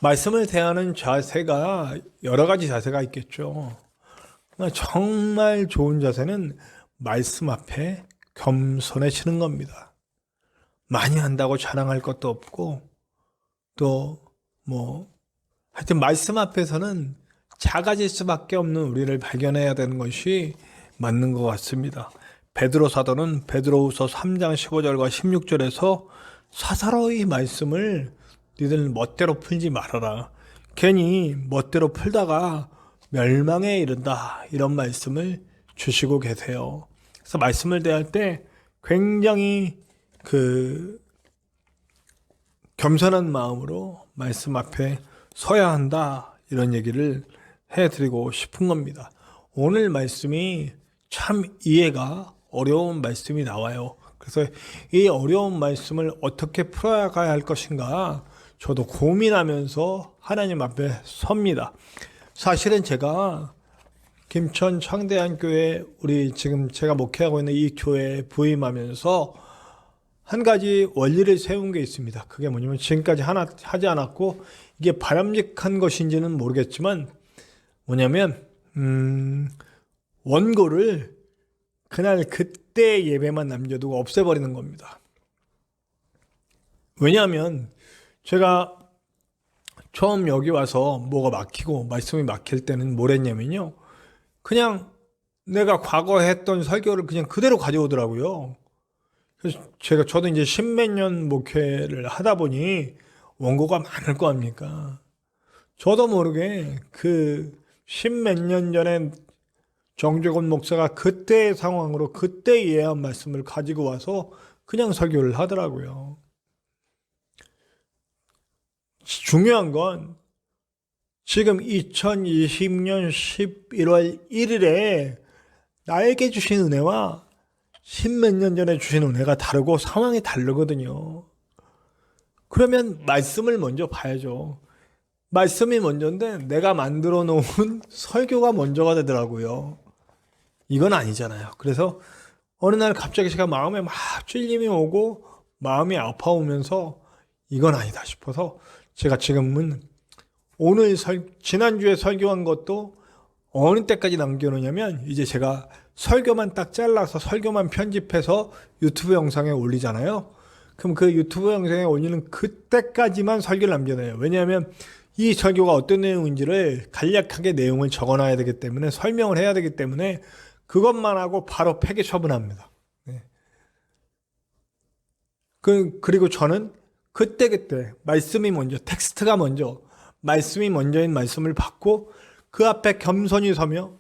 말씀을 대하는 자세가 여러 가지 자세가 있겠죠. 정말 좋은 자세는 말씀 앞에 겸손해지는 겁니다. 많이 한다고 자랑할 것도 없고, 또, 하여튼 말씀 앞에서는 작아질 수밖에 없는 우리를 발견해야 되는 것이 맞는 것 같습니다. 베드로 사도는 베드로후서 3장 15절과 16절에서 사사로이 말씀을 니들 멋대로 풀지 말아라. 괜히 멋대로 풀다가 멸망에 이른다. 이런 말씀을 주시고 계세요. 그래서 말씀을 대할 때 굉장히 겸손한 마음으로 말씀 앞에 서야 한다. 이런 얘기를 해드리고 싶은 겁니다. 오늘 말씀이 참 이해가 어려운 말씀이 나와요. 그래서 이 어려운 말씀을 어떻게 풀어가야 할 것인가 저도 고민하면서 하나님 앞에 섭니다. 사실은 제가 김천 창대한교회 우리 지금 제가 목회하고 있는 이 교회에 부임하면서 한 가지 원리를 세운 게 있습니다. 그게 뭐냐면 지금까지 하나 하지 않았고 이게 바람직한 것인지는 모르겠지만 뭐냐면 원고를 그날 그때 예배만 남겨두고 없애버리는 겁니다. 왜냐하면 제가 처음 여기 와서 뭐가 막히고 말씀이 막힐 때는 뭘 했냐면요. 그냥 내가 과거에 했던 설교를 그냥 그대로 가져오더라고요. 그래서 저도 이제 십몇 년 목회를 하다 보니 원고가 많을 거 아닙니까? 저도 모르게 그 십몇 년 전에 정재곤 목사가 그때의 상황으로 그때 이해한 말씀을 가지고 와서 그냥 설교를 하더라고요. 중요한 건 지금 2020년 11월 1일에 나에게 주신 은혜와 십몇 년 전에 주신 은혜가 다르고 상황이 다르거든요. 그러면 말씀을 먼저 봐야죠. 말씀이 먼저인데 내가 만들어 놓은 설교가 먼저가 되더라고요. 이건 아니잖아요. 그래서 어느 날 갑자기 제가 마음에 막 찔림이 오고 마음이 아파오면서 이건 아니다 싶어서 제가 지금은 지난주에 설교한 것도 어느 때까지 남겨놓냐면 이제 제가 설교만 딱 잘라서 설교만 편집해서 유튜브 영상에 올리잖아요. 그럼 그 유튜브 영상에 올리는 그때까지만 설교를 남겨놔요. 왜냐하면 이 설교가 어떤 내용인지를 간략하게 내용을 적어놔야 되기 때문에 설명을 해야 되기 때문에 그것만 하고 바로 폐기 처분합니다. 네. 그리고 저는 그때그때 말씀이 먼저, 텍스트가 먼저, 말씀이 먼저인 말씀을 받고 그 앞에 겸손히 서며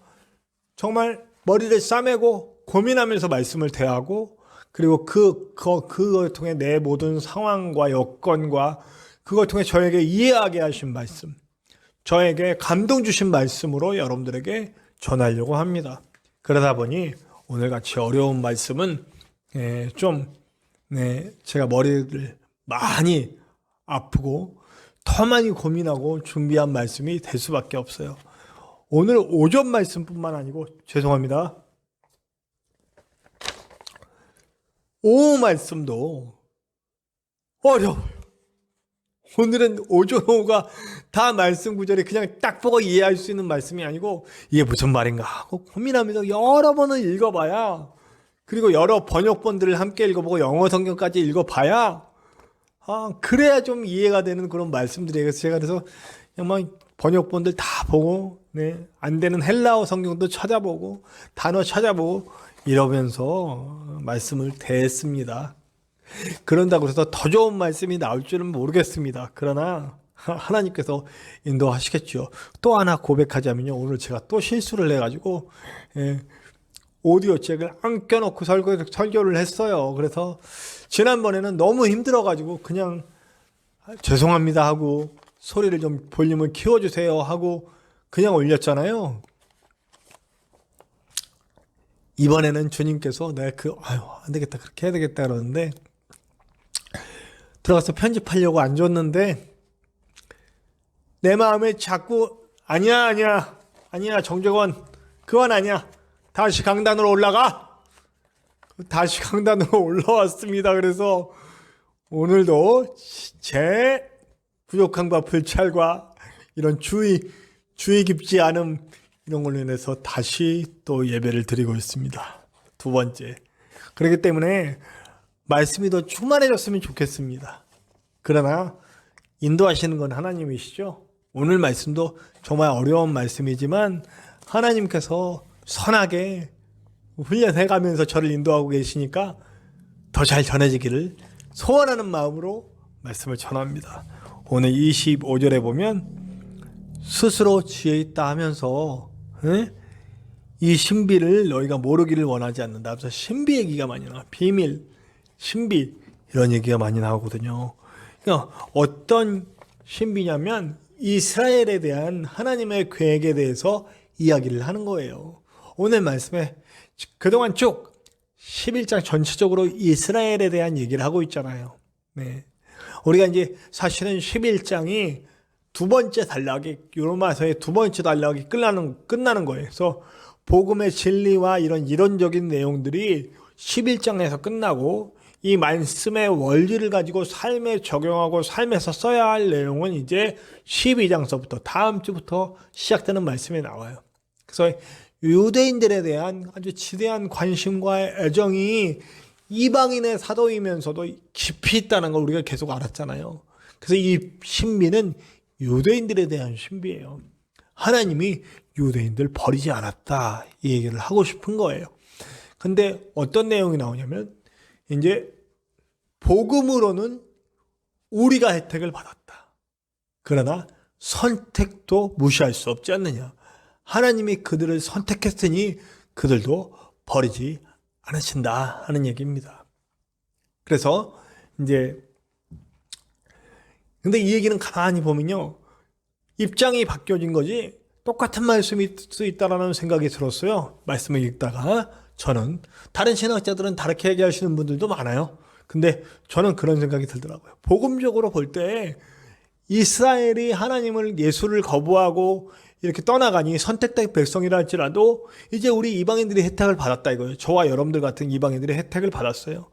정말 머리를 싸매고 고민하면서 말씀을 대하고 그리고 그걸 통해 내 모든 상황과 여건과 그걸 통해 저에게 이해하게 하신 말씀, 저에게 감동 주신 말씀으로 여러분들에게 전하려고 합니다. 그러다 보니 오늘같이 어려운 말씀은 제가 머리를 많이 아프고 더 많이 고민하고 준비한 말씀이 될 수밖에 없어요. 오늘 오전 말씀뿐만 아니고 죄송합니다. 오후 말씀도 어려워요. 오늘은 오전 오후가 다 말씀 구절이 그냥 딱 보고 이해할 수 있는 말씀이 아니고 이게 무슨 말인가 하고 고민하면서 여러 번을 읽어봐야 그리고 여러 번역본들을 함께 읽어보고 영어 성경까지 읽어봐야 그래야 좀 이해가 되는 그런 말씀들이에요. 그래서 그냥 막 번역본들 다 보고 안 되는 헬라어 성경도 찾아보고 단어 찾아보고 이러면서 말씀을 대했습니다. 그런다고 해서 더 좋은 말씀이 나올 줄은 모르겠습니다. 그러나 하나님께서 인도하시겠죠. 또 하나 고백하자면요. 오늘 제가 또 실수를 해가지고 오디오 잭을 안 껴놓고 설교를 했어요. 그래서 지난번에는 너무 힘들어가지고 그냥 죄송합니다 하고 소리를 좀 볼륨을 키워주세요 하고 그냥 올렸잖아요. 이번에는 주님께서 내가 안 되겠다 그렇게 해야 되겠다 그러는데 들어가서 편집하려고 안 줬는데 내 마음에 자꾸 아니야 정재권 그건 아니야 다시 강단으로 올라가. 다시 강단으로 올라왔습니다. 그래서 오늘도 제 부족함과 불찰과 이런 주의 깊지 않음, 이런 걸로 인해서 다시 또 예배를 드리고 있습니다. 두 번째. 그렇기 때문에 말씀이 더 충만해졌으면 좋겠습니다. 그러나 인도하시는 건 하나님이시죠. 오늘 말씀도 정말 어려운 말씀이지만 하나님께서 선하게 훈련해 가면서 저를 인도하고 계시니까 더 잘 전해지기를 소원하는 마음으로 말씀을 전합니다. 오늘 25절에 보면 스스로 지혜 있다 하면서 이 신비를 너희가 모르기를 원하지 않는다. 그래서 신비 얘기가 많이 나와. 비밀, 신비 이런 얘기가 많이 나오거든요. 그러니까 어떤 신비냐면 이스라엘에 대한 하나님의 계획에 대해서 이야기를 하는 거예요. 오늘 말씀에 그동안 쭉 11장 전체적으로 이스라엘에 대한 얘기를 하고 있잖아요. 네. 우리가 이제 사실은 11장이 두 번째 단락이, 로마서의 두 번째 단락이 끝나는 거예요. 그래서 복음의 진리와 이런 이론적인 내용들이 11장에서 끝나고 이 말씀의 원리를 가지고 삶에 적용하고 삶에서 써야 할 내용은 이제 12장서부터 다음 주부터 시작되는 말씀이 나와요. 그래서 유대인들에 대한 아주 지대한 관심과 애정이 이방인의 사도이면서도 깊이 있다는 걸 우리가 계속 알았잖아요. 그래서 이 신비는 유대인들에 대한 신비예요. 하나님이 유대인들 버리지 않았다, 이 얘기를 하고 싶은 거예요. 근데 어떤 내용이 나오냐면 이제 복음으로는 우리가 혜택을 받았다. 그러나 선택도 무시할 수 없지 않느냐. 하나님이 그들을 선택했으니 그들도 버리지 않으신다 하는 얘기입니다. 그래서 이제 근데 이 얘기는 가만히 보면요, 입장이 바뀌어진 거지 똑같은 말씀일 수 있다라는 생각이 들었어요. 말씀을 읽다가 저는, 다른 신학자들은 다르게 얘기하시는 분들도 많아요. 근데 저는 그런 생각이 들더라고요. 복음적으로 볼 때 이스라엘이 하나님을, 예수를 거부하고 이렇게 떠나가니 선택된 백성이라 할지라도 이제 우리 이방인들이 혜택을 받았다 이거예요. 저와 여러분들 같은 이방인들이 혜택을 받았어요.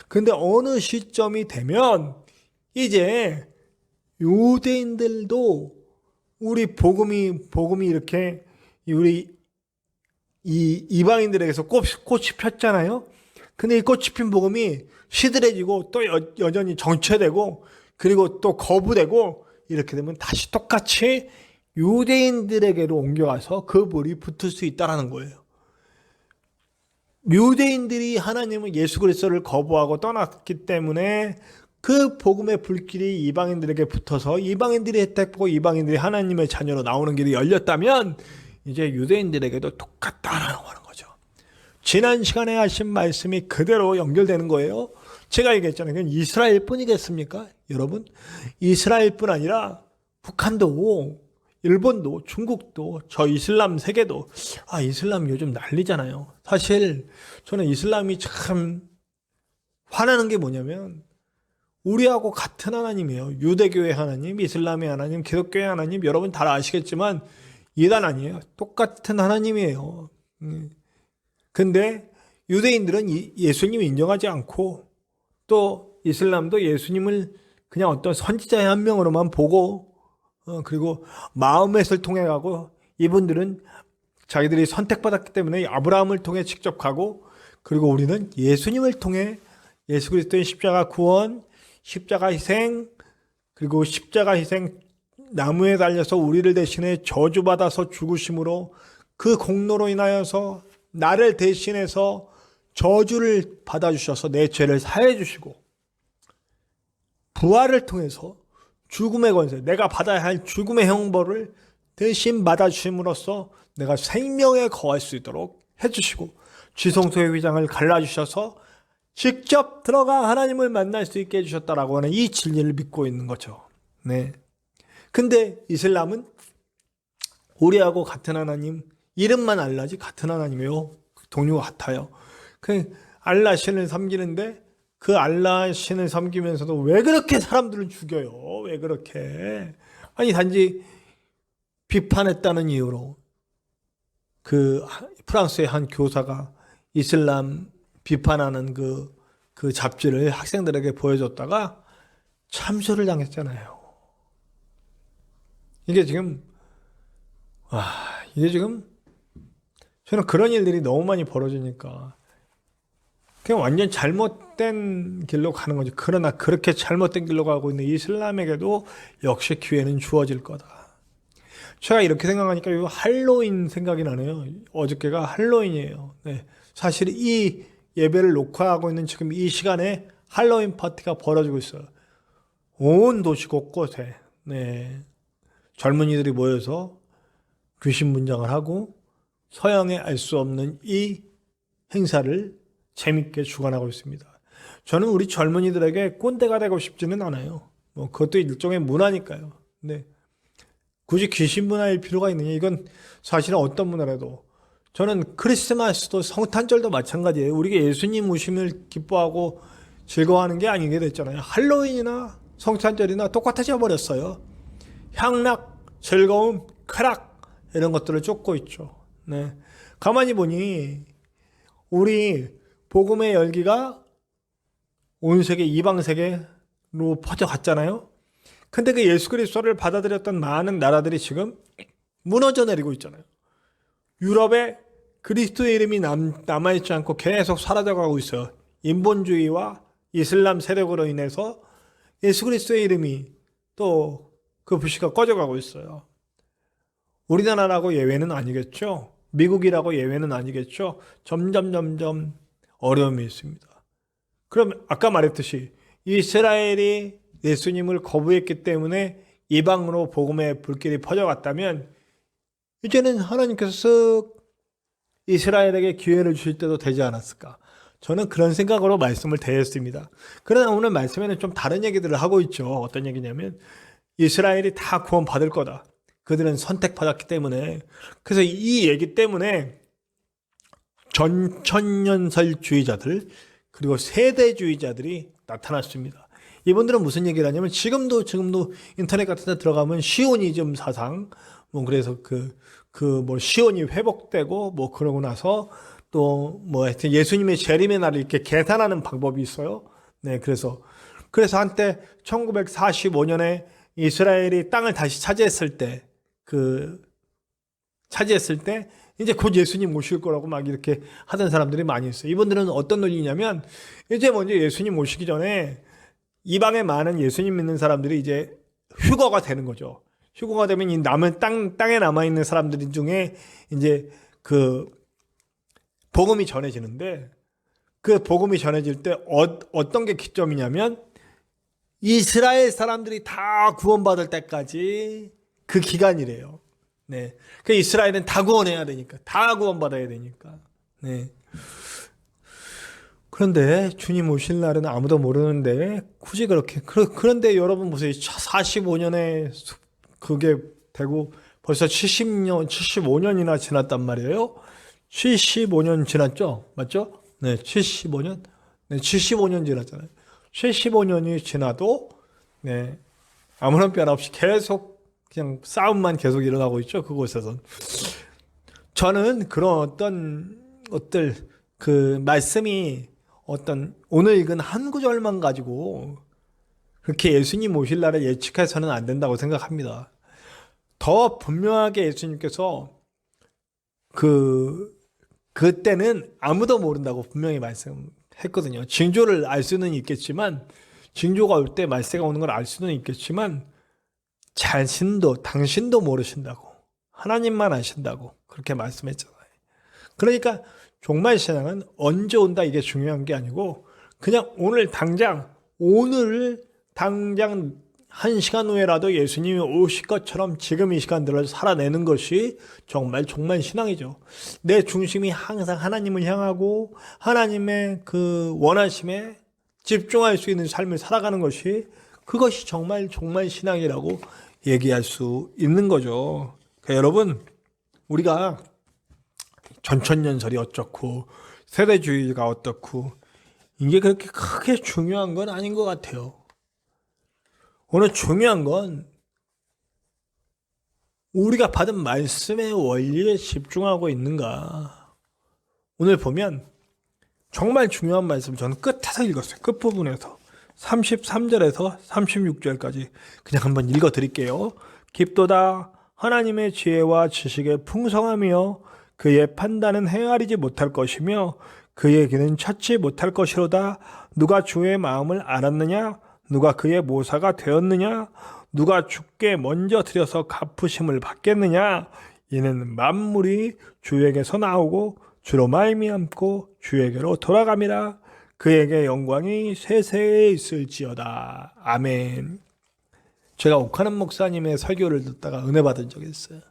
근데 어느 시점이 되면 이제 유대인들도 우리 복음이 이렇게 우리 이 이방인들에게서 꽃이 폈잖아요. 근데 이 꽃이 핀 복음이 시들해지고 또 여전히 정체되고 그리고 또 거부되고 이렇게 되면 다시 똑같이 유대인들에게로 옮겨가서 그 불이 붙을 수 있다는 거예요. 유대인들이 하나님은 예수 그리스도를 거부하고 떠났기 때문에 그 복음의 불길이 이방인들에게 붙어서 이방인들이 혜택받고 이방인들이 하나님의 자녀로 나오는 길이 열렸다면 이제 유대인들에게도 똑같다라고 하는 거죠. 지난 시간에 하신 말씀이 그대로 연결되는 거예요. 제가 얘기했잖아요. 그건 이스라엘 뿐이겠습니까? 여러분, 이스라엘뿐 아니라 북한도, 일본도, 중국도, 저 이슬람 세계도, 이슬람 요즘 난리잖아요. 사실 저는 이슬람이 참 화나는 게 뭐냐면 우리하고 같은 하나님이에요. 유대교의 하나님, 이슬람의 하나님, 기독교의 하나님, 여러분 다 아시겠지만 이단 아니에요. 똑같은 하나님이에요. 근데 유대인들은 예수님을 인정하지 않고 또 이슬람도 예수님을 그냥 어떤 선지자의 한 명으로만 보고 그리고 마음에서 통해 가고, 이분들은 자기들이 선택받았기 때문에 아브라함을 통해 직접 가고, 그리고 우리는 예수님을 통해 예수 그리스도의 십자가 구원, 십자가 희생, 그리고 십자가 희생 나무에 달려서 우리를 대신해 저주받아서 죽으심으로 그 공로로 인하여서 나를 대신해서 저주를 받아주셔서 내 죄를 사해 주시고, 부활을 통해서 죽음의 권세, 내가 받아야 할 죽음의 형벌을 대신 받아주심으로써 내가 생명에 거할 수 있도록 해주시고, 지성소의 휘장을 갈라주셔서 직접 들어가 하나님을 만날 수 있게 해주셨다라고 하는 이 진리를 믿고 있는 거죠. 네. 근데 이슬람은 우리하고 같은 하나님, 이름만 알라지 같은 하나님이에요. 동료가 같아요. 그 알라 신을 섬기는데 그 알라 신을 섬기면서도 왜 그렇게 사람들을 죽여요? 왜 그렇게? 아니, 단지 비판했다는 이유로 그 프랑스의 한 교사가 이슬람 비판하는 그 잡지를 학생들에게 보여줬다가 참수를 당했잖아요. 이게 지금 이게 지금 저는 그런 일들이 너무 많이 벌어지니까 그냥 완전 잘못된 길로 가는 거죠. 그러나 그렇게 잘못된 길로 가고 있는 이슬람에게도 역시 기회는 주어질 거다. 제가 이렇게 생각하니까 이 할로윈 생각이 나네요. 어저께가 할로윈이에요. 네. 사실 이 예배를 녹화하고 있는 지금 이 시간에 할로윈 파티가 벌어지고 있어요. 온 도시 곳곳에 네. 젊은이들이 모여서 귀신 분장을 하고 서양에 알 수 없는 이 행사를 재밌게 주관하고 있습니다. 저는 우리 젊은이들에게 꼰대가 되고 싶지는 않아요. 뭐 그것도 일종의 문화니까요. 근데 굳이 귀신 문화일 필요가 있느냐? 이건 사실은 어떤 문화라도 저는 크리스마스도 성탄절도 마찬가지예요. 우리가 예수님 오심을 기뻐하고 즐거워하는 게 아니게 됐잖아요. 할로윈이나 성탄절이나 똑같아져 버렸어요. 향락, 즐거움, 쾌락 이런 것들을 쫓고 있죠. 네. 가만히 보니 우리 복음의 열기가 온 세계 이방 세계로 퍼져갔잖아요. 근데 그 예수 그리스도를 받아들였던 많은 나라들이 지금 무너져 내리고 있잖아요. 유럽에 그리스도의 이름이 남아있지 않고 계속 사라져가고 있어요. 인본주의와 이슬람 세력으로 인해서 예수 그리스도의 이름이 또 그 불씨가 꺼져가고 있어요. 우리나라라고 예외는 아니겠죠. 미국이라고 예외는 아니겠죠. 점점 어려움이 있습니다. 그럼 아까 말했듯이 이스라엘이 예수님을 거부했기 때문에 이방으로 복음의 불길이 퍼져갔다면 이제는 하나님께서 쓱 이스라엘에게 기회를 주실 때도 되지 않았을까. 저는 그런 생각으로 말씀을 대했습니다. 그러나 오늘 말씀에는 좀 다른 얘기들을 하고 있죠. 어떤 얘기냐면 이스라엘이 다 구원받을 거다. 그들은 선택받았기 때문에. 그래서 이 얘기 때문에 전천년설주의자들 그리고 세대주의자들이 나타났습니다. 이분들은 무슨 얘기를 하냐면 지금도 인터넷 같은 데 들어가면 시오니즘 사상 뭐 그래서 뭐 시온이 회복되고 뭐 그러고 나서 또 뭐 하여튼 예수님의 재림의 날을 이렇게 계산하는 방법이 있어요. 네, 그래서 한때 1945년에 이스라엘이 땅을 다시 차지했을 때 이제 곧 예수님 오실 거라고 막 이렇게 하던 사람들이 많이 있어요. 이분들은 어떤 논리냐면 이제 먼저 예수님 오시기 전에 이방에 많은 예수님 믿는 사람들이 이제 휴거가 되는 거죠. 휴거가 되면 이 남은 땅에 남아 있는 사람들 중에 이제 복음이 전해지는데 그 복음이 전해질 때 어떤 게 기점이냐면 이스라엘 사람들이 다 구원받을 때까지 그 기간이래요. 네. 그 이스라엘은 다 구원해야 되니까, 다 구원받아야 되니까. 네. 그런데 주님 오실 날은 아무도 모르는데 굳이 그렇게 그런데 여러분 보세요. 45년에 그게 되고 벌써 75년이나 지났단 말이에요. 75년 지났죠? 맞죠? 네, 75년. 네, 75년 지났잖아요. 75년이 지나도 네, 아무런 변화 없이 계속 그냥 싸움만 계속 일어나고 있죠. 그곳에선. 저는 그런 어떤 것들 말씀이 어떤 오늘 읽은 한 구절만 가지고 그렇게 예수님 오실 날을 예측해서는 안 된다고 생각합니다. 더 분명하게 예수님께서 그때는 아무도 모른다고 분명히 말씀했거든요. 징조를 알 수는 있겠지만 징조가 올 때 말세가 오는 걸 알 수는 있겠지만 당신도 모르신다고 하나님만 아신다고 그렇게 말씀했잖아요. 그러니까 종말 신앙은 언제 온다 이게 중요한 게 아니고 그냥 오늘 당장 1시간 후에라도 예수님이 오실 것처럼 지금 이 시간 들어서 살아내는 것이 정말 신앙이죠. 내 중심이 항상 하나님을 향하고 하나님의 그 원하심에 집중할 수 있는 삶을 살아가는 것이 그것이 정말 신앙이라고 얘기할 수 있는 거죠. 그러니까 여러분 우리가 전천년설이 어쩌고 세대주의가 어떻고 이게 그렇게 크게 중요한 건 아닌 것 같아요. 오늘 중요한 건 우리가 받은 말씀의 원리에 집중하고 있는가. 오늘 보면 정말 중요한 말씀 저는 끝에서 읽었어요. 끝부분에서 33절에서 36절까지 그냥 한번 읽어드릴게요. 깊도다. 하나님의 지혜와 지식의 풍성함이여 그의 판단은 헤아리지 못할 것이며 그의 길은 찾지 못할 것이로다. 누가 주의 마음을 알았느냐? 누가 그의 모사가 되었느냐? 누가 주께 먼저 들여서 갚으심을 받겠느냐? 이는 만물이 주에게서 나오고 주로 말미암고 주에게로 돌아감이라. 그에게 영광이 세세에 있을지어다. 아멘. 제가 옥하는 목사님의 설교를 듣다가 은혜 받은 적이 있어요.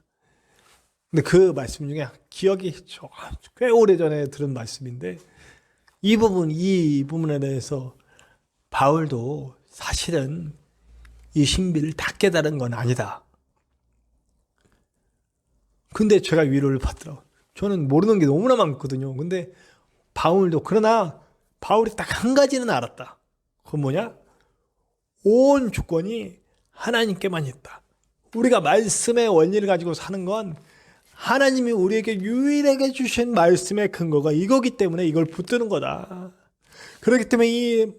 근데 그 말씀 중에 기억이 꽤 오래전에 들은 말씀인데 이 부분에 대해서 바울도 사실은 이 신비를 다 깨달은 건 아니다. 근데 제가 위로를 받더라고요. 저는 모르는 게 너무나 많거든요. 근데 그러나 바울이 딱 한 가지는 알았다. 그건 뭐냐? 온 주권이 하나님께만 있다. 우리가 말씀의 원리를 가지고 사는 건 하나님이 우리에게 유일하게 주신 말씀의 근거가 이거기 때문에 이걸 붙드는 거다. 그렇기 때문에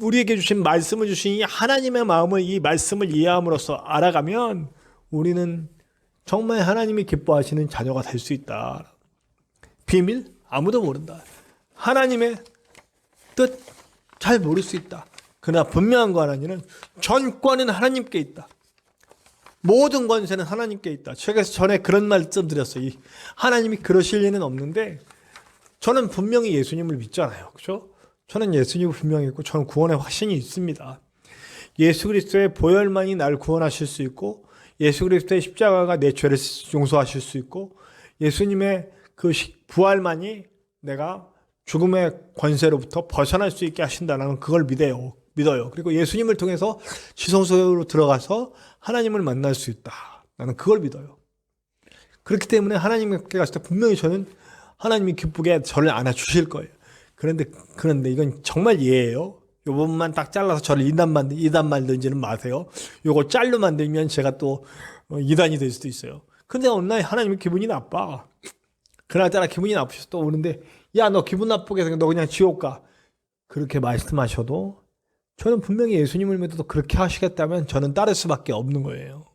우리에게 주신 말씀을 주신 이 하나님의 마음을, 이 말씀을 이해함으로써 알아가면 우리는 정말 하나님이 기뻐하시는 자녀가 될 수 있다. 비밀? 아무도 모른다. 하나님의 뜻? 잘 모를 수 있다. 그러나 분명한 거 하나는 전권은 하나님께 있다. 모든 권세는 하나님께 있다. 제가 전에 그런 말씀 드렸어요. 하나님이 그러실 리는 없는데 저는 분명히 예수님을 믿잖아요. 그렇죠? 저는 예수님을 분명히 믿고 저는 구원의 확신이 있습니다. 예수 그리스도의 보혈만이 날 구원하실 수 있고 예수 그리스도의 십자가가 내 죄를 용서하실 수 있고 예수님의 그 부활만이 내가 죽음의 권세로부터 벗어날 수 있게 하신다는 그걸 믿어요. 그리고 예수님을 통해서 지성소로 들어가서 하나님을 만날 수 있다. 나는 그걸 믿어요. 그렇기 때문에 하나님께 갔을 때 분명히 저는 하나님이 기쁘게 저를 안아주실 거예요. 그런데 이건 정말 예예요. 이 부분만 딱 잘라서 저를 이단 만들지는 마세요. 요거 짤로 만들면 제가 또 이단이 될 수도 있어요. 근데 어느 날 하나님이 기분이 나빠. 그날따라 기분이 나쁘셔서 또 오는데 야, 너 기분 나쁘게 생겨. 너 그냥 지옥 가. 그렇게 말씀하셔도 저는 분명히 예수님을 믿어도 그렇게 하시겠다면 저는 따를 수밖에 없는 거예요.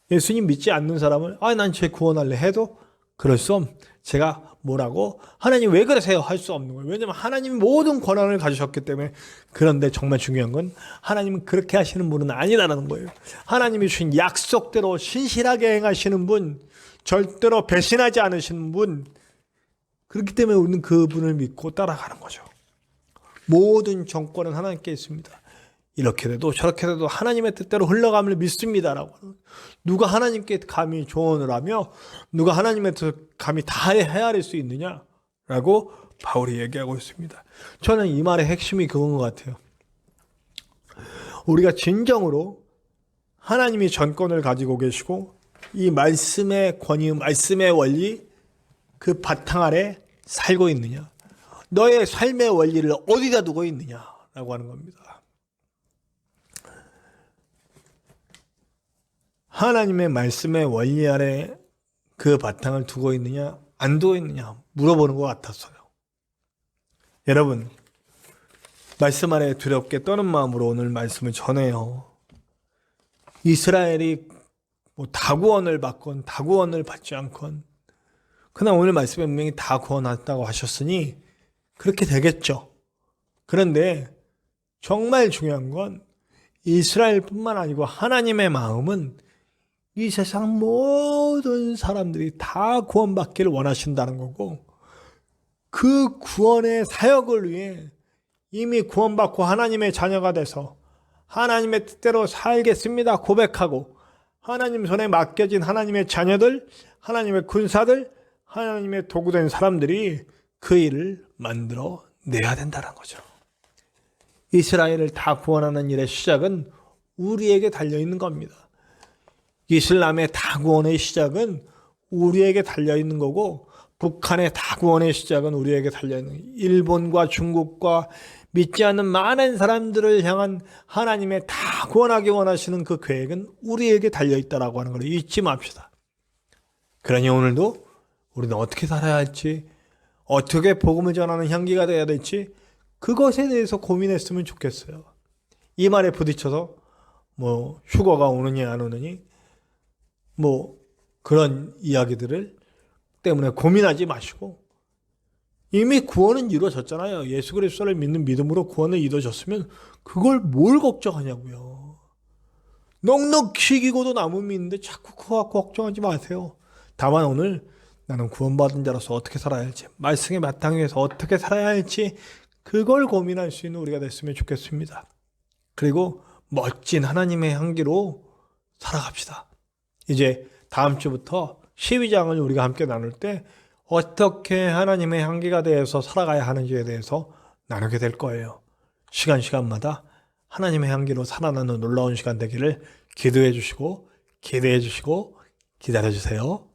예수님 믿지 않는 사람을 난 제 구원할래 해도 그럴 수 제가 뭐라고 하나님 왜 그러세요 할 수 없는 거예요. 왜냐하면 하나님이 모든 권한을 가지셨기 때문에. 그런데 정말 중요한 건 하나님은 그렇게 하시는 분은 아니라는 거예요. 하나님이 주신 약속대로 신실하게 행하시는 분, 절대로 배신하지 않으시는 분. 그렇기 때문에 우리는 그분을 믿고 따라가는 거죠. 모든 정권은 하나님께 있습니다. 이렇게 돼도 저렇게 돼도 하나님의 뜻대로 흘러감을 믿습니다라고. 누가 하나님께 감히 조언을 하며 누가 하나님의 뜻 감히 다 헤아릴 수 있느냐라고 바울이 얘기하고 있습니다. 저는 이 말의 핵심이 그건 것 같아요. 우리가 진정으로 하나님이 전권을 가지고 계시고 이 말씀의 권위, 말씀의 원리, 그 바탕 아래 살고 있느냐, 너의 삶의 원리를 어디다 두고 있느냐라고 하는 겁니다. 하나님의 말씀의 원리 아래 그 바탕을 두고 있느냐 안 두고 있느냐 물어보는 것 같았어요. 여러분, 말씀 아래 두렵게 떠는 마음으로 오늘 말씀을 전해요. 이스라엘이 다 구원을 받건 다 구원을 받지 않건 그러나 오늘 말씀에 분명히 다 구원했다고 하셨으니 그렇게 되겠죠. 그런데 정말 중요한 건 이스라엘뿐만 아니고 하나님의 마음은 이 세상 모든 사람들이 다 구원받기를 원하신다는 거고, 그 구원의 사역을 위해 이미 구원받고 하나님의 자녀가 돼서 하나님의 뜻대로 살겠습니다 고백하고 하나님 손에 맡겨진 하나님의 자녀들, 하나님의 군사들, 하나님의 도구된 사람들이 그 일을 만들어 내야 된다는 거죠. 이스라엘을 다 구원하는 일의 시작은 우리에게 달려있는 겁니다. 이슬람의 다 구원의 시작은 우리에게 달려있는 거고, 북한의 다 구원의 시작은 우리에게 달려있는 거예요. 일본과 중국과 믿지 않는 많은 사람들을 향한 하나님의 다 구원하기 원하시는 그 계획은 우리에게 달려있다라고 하는 걸 잊지 맙시다. 그러니 오늘도 우리는 어떻게 살아야 할지, 어떻게 복음을 전하는 향기가 되어야 될지 그것에 대해서 고민했으면 좋겠어요. 이 말에 부딪혀서 휴거가 오느니 안 오느니 뭐 그런 이야기들을 때문에 고민하지 마시고 이미 구원은 이루어졌잖아요. 예수 그리스도를 믿는 믿음으로 구원은 이루어졌으면 그걸 뭘 걱정하냐고요. 넉넉히 이기고도 남은 믿는데 자꾸 그거 갖고 걱정하지 마세요. 다만 오늘 나는 구원받은 자로서 어떻게 살아야 할지, 말씀의 바탕에서 어떻게 살아야 할지 그걸 고민할 수 있는 우리가 됐으면 좋겠습니다. 그리고 멋진 하나님의 향기로 살아갑시다. 이제 다음 주부터 12장을 우리가 함께 나눌 때 어떻게 하나님의 향기가 되어서 살아가야 하는지에 대해서 나누게 될 거예요. 시간마다 하나님의 향기로 살아나는 놀라운 시간 되기를 기도해 주시고 기대해 주시고 기다려 주세요.